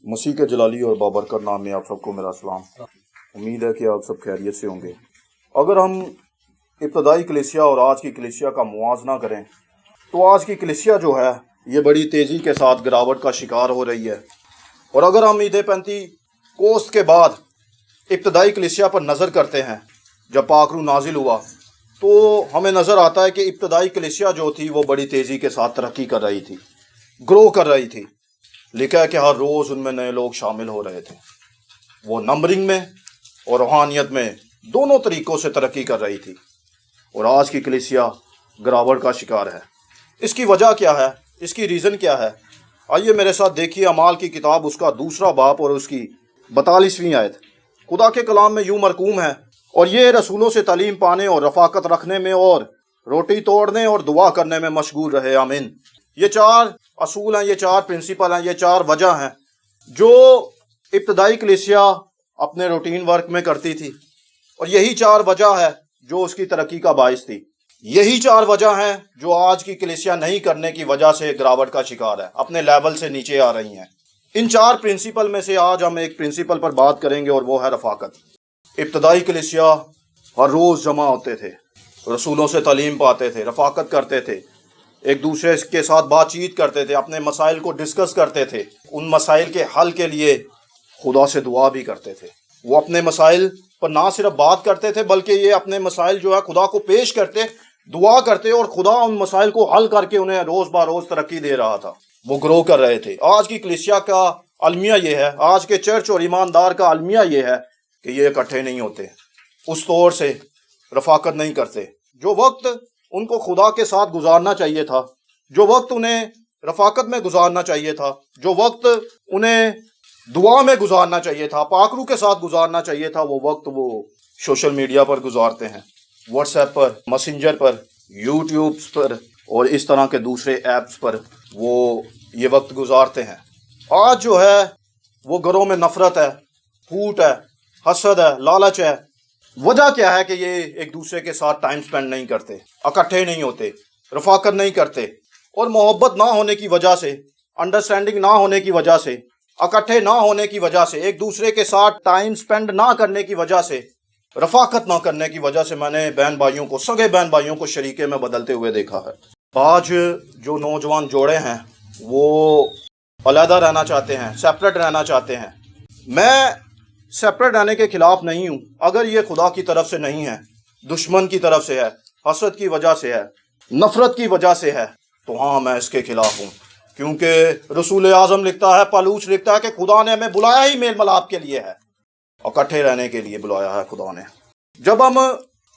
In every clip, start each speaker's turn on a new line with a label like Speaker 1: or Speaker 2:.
Speaker 1: مسیح کے جلالی اور بابرکت نام میں آپ سب کو میرا سلام۔ امید ہے کہ آپ سب خیریت سے ہوں گے۔ اگر ہم ابتدائی کلیسیا اور آج کی کلیسیا کا موازنہ کریں تو آج کی کلیسیا جو ہے یہ بڑی تیزی کے ساتھ گراوٹ کا شکار ہو رہی ہے، اور اگر ہم عید پینتی کوست کے بعد ابتدائی کلیسیا پر نظر کرتے ہیں جب پاک روح نازل ہوا تو ہمیں نظر آتا ہے کہ ابتدائی کلیسیا جو تھی وہ بڑی تیزی کے ساتھ ترقی کر رہی تھی، گرو کر رہی تھی۔ لکھا ہے کہ ہر روز ان میں نئے لوگ شامل ہو رہے تھے۔ وہ نمبرنگ میں اور روحانیت میں دونوں طریقوں سے ترقی کر رہی تھی، اور آج کی کلیسیا گراوٹ کا شکار ہے۔ اس کی وجہ کیا ہے؟ اس کی ریزن کیا ہے؟ آئیے میرے ساتھ دیکھیے اعمال کی کتاب اس کا 2 باب اور اس کی 42ویں آیت۔ خدا کے کلام میں یوں مرقوم ہے، اور یہ رسولوں سے تعلیم پانے اور رفاقت رکھنے میں اور روٹی توڑنے اور دعا کرنے میں مشغول رہے۔ آمین۔ یہ 4 اصول ہیں، یہ 4 پرنسپل ہیں، یہ 4 وجہ ہیں جو ابتدائی کلیسیا اپنے روٹین ورک میں کرتی تھی، اور یہی 4 وجہ ہے جو اس کی ترقی کا باعث تھی۔ یہی 4 وجہ ہیں جو آج کی کلیسیا نہیں کرنے کی وجہ سے گراوٹ کا شکار ہے، اپنے لیول سے نیچے آ رہی ہیں۔ ان 4 پرنسپل میں سے آج ہم ایک پرنسپل پر بات کریں گے، اور وہ ہے رفاقت۔ ابتدائی کلیسیا ہر روز جمع ہوتے تھے، رسولوں سے تعلیم پاتے تھے، رفاقت کرتے تھے، ایک دوسرے کے ساتھ بات چیت کرتے تھے، اپنے مسائل کو ڈسکس کرتے تھے، ان مسائل کے حل کے لیے خدا سے دعا بھی کرتے تھے۔ وہ اپنے مسائل پر نہ صرف بات کرتے تھے بلکہ یہ اپنے مسائل جو ہے خدا کو پیش کرتے، دعا کرتے، اور خدا ان مسائل کو حل کر کے انہیں روز بہ روز ترقی دے رہا تھا۔ وہ گرو کر رہے تھے۔ آج کی کلیسیا کا المیہ یہ ہے، آج کے چرچ اور ایماندار کا المیہ یہ ہے کہ یہ اکٹھے نہیں ہوتے، اس طور سے رفاقت نہیں کرتے۔ جو وقت ان کو خدا کے ساتھ گزارنا چاہیے تھا، جو وقت انہیں رفاقت میں گزارنا چاہیے تھا، جو وقت انہیں دعا میں گزارنا چاہیے تھا، پاک روح کے ساتھ گزارنا چاہیے تھا، وہ وقت وہ سوشل میڈیا پر گزارتے ہیں، واٹس ایپ پر، میسنجر پر، یوٹیوبس پر اور اس طرح کے دوسرے ایپس پر وہ یہ وقت گزارتے ہیں۔ آج جو ہے وہ گھروں میں نفرت ہے، پھوٹ ہے، حسد ہے، لالچ ہے۔ وجہ کیا ہے کہ یہ ایک دوسرے کے ساتھ ٹائم سپینڈ نہیں کرتے، اکٹھے نہیں ہوتے، رفاقت نہیں کرتے، اور محبت نہ ہونے کی وجہ سے، انڈرسٹینڈنگ نہ ہونے کی وجہ سے، اکٹھے نہ ہونے کی وجہ سے، ایک دوسرے کے ساتھ ٹائم سپینڈ نہ کرنے کی وجہ سے، رفاقت نہ کرنے کی وجہ سے میں نے بہن بھائیوں کو، سگے بہن بھائیوں کو شریکے میں بدلتے ہوئے دیکھا ہے۔ آج جو نوجوان جوڑے ہیں وہ علیحدہ رہنا چاہتے ہیں، سیپریٹ رہنا چاہتے ہیں۔ میں سیپریٹ رہنے کے خلاف نہیں ہوں، اگر یہ خدا کی طرف سے نہیں ہے، دشمن کی طرف سے ہے، حسد کی وجہ سے ہے، نفرت کی وجہ سے ہے، تو ہاں میں اس کے خلاف ہوں، کیونکہ رسول اعظم لکھتا ہے، پالوس لکھتا ہے کہ خدا نے ہمیں بلایا ہی میل ملاپ کے لیے ہے، اکٹھے رہنے کے لیے بلایا ہے خدا نے۔ جب ہم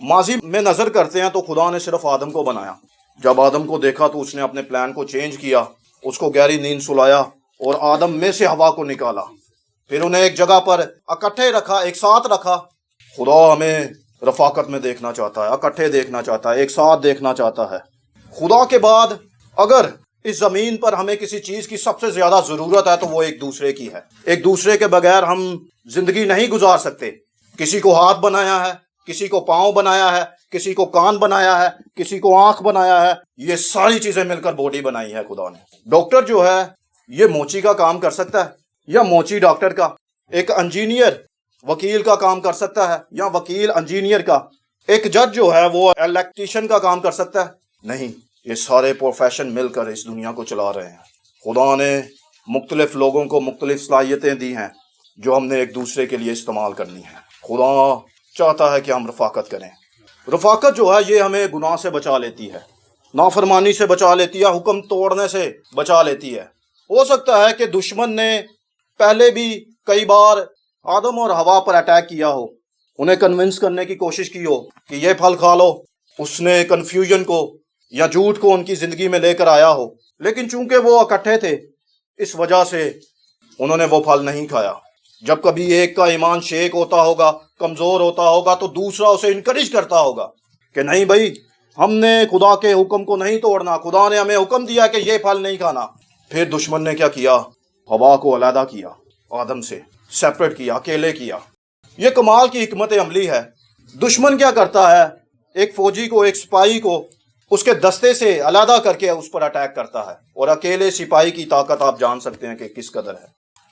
Speaker 1: ماضی میں نظر کرتے ہیں تو خدا نے صرف آدم کو بنایا۔ جب آدم کو دیکھا تو اس نے اپنے پلان کو چینج کیا، اس کو گہری نیند سلایا اور آدم میں سے ہوا کو نکالا، پھر انہیں ایک جگہ پر اکٹھے رکھا، ایک ساتھ رکھا۔ خدا ہمیں رفاقت میں دیکھنا چاہتا ہے، اکٹھے دیکھنا چاہتا ہے، ایک ساتھ دیکھنا چاہتا ہے۔ خدا کے بعد اگر اس زمین پر ہمیں کسی چیز کی سب سے زیادہ ضرورت ہے تو وہ ایک دوسرے کی ہے۔ ایک دوسرے کے بغیر ہم زندگی نہیں گزار سکتے۔ کسی کو ہاتھ بنایا ہے، کسی کو پاؤں بنایا ہے، کسی کو کان بنایا ہے، کسی کو آنکھ بنایا ہے، یہ ساری چیزیں مل کر باڈی بنائی ہے خدا نے۔ ڈاکٹر جو ہے یہ موچی کا کام کر سکتا ہے یا موچی ڈاکٹر کا؟ ایک انجینئر وکیل کا کام کر سکتا ہے یا وکیل انجینئر کا؟ ایک جج جو ہے وہ الیکٹریشین کا کام کر سکتا ہے؟ نہیں۔ یہ سارے پروفیشن مل کر اس دنیا کو چلا رہے ہیں۔ خدا نے مختلف لوگوں کو مختلف صلاحیتیں دی ہیں جو ہم نے ایک دوسرے کے لیے استعمال کرنی ہے۔ خدا چاہتا ہے کہ ہم رفاقت کریں۔ رفاقت جو ہے یہ ہمیں گناہ سے بچا لیتی ہے، نافرمانی سے بچا لیتی ہے، حکم توڑنے سے بچا لیتی ہے۔ ہو سکتا ہے کہ دشمن نے پہلے بھی کئی بار آدم اور حوا پر اٹیک کیا ہو، انہیں کنونس کرنے کی کوشش کی ہو کہ یہ پھل کھا لو، اس نے کنفیوژن کو یا جھوٹ کو ان کی زندگی میں لے کر آیا ہو، لیکن چونکہ وہ اکٹھے تھے اس وجہ سے انہوں نے وہ پھل نہیں کھایا۔ جب کبھی ایک کا ایمان شیک ہوتا ہوگا، کمزور ہوتا ہوگا، تو دوسرا اسے انکریج کرتا ہوگا کہ نہیں بھائی، ہم نے خدا کے حکم کو نہیں توڑنا، خدا نے ہمیں حکم دیا کہ یہ پھل نہیں کھانا۔ پھر دشمن نے کیا کیا؟ حوا کو علیحدہ کیا، آدم سے سیپریٹ کیا، اکیلے کیا۔ یہ کمال کی حکمت عملی ہے۔ دشمن کیا کرتا ہے؟ ایک فوجی کو، ایک سپاہی کو اس کے دستے سے علیحدہ کر کے اس پر اٹیک کرتا ہے، اور اکیلے سپاہی کی طاقت آپ جان سکتے ہیں کہ کس قدر ہے۔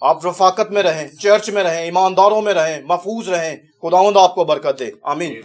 Speaker 1: آپ رفاقت میں رہیں، چرچ میں رہیں، ایمانداروں میں رہیں، محفوظ رہیں. خداوند آپ کو برکت دے. آمین.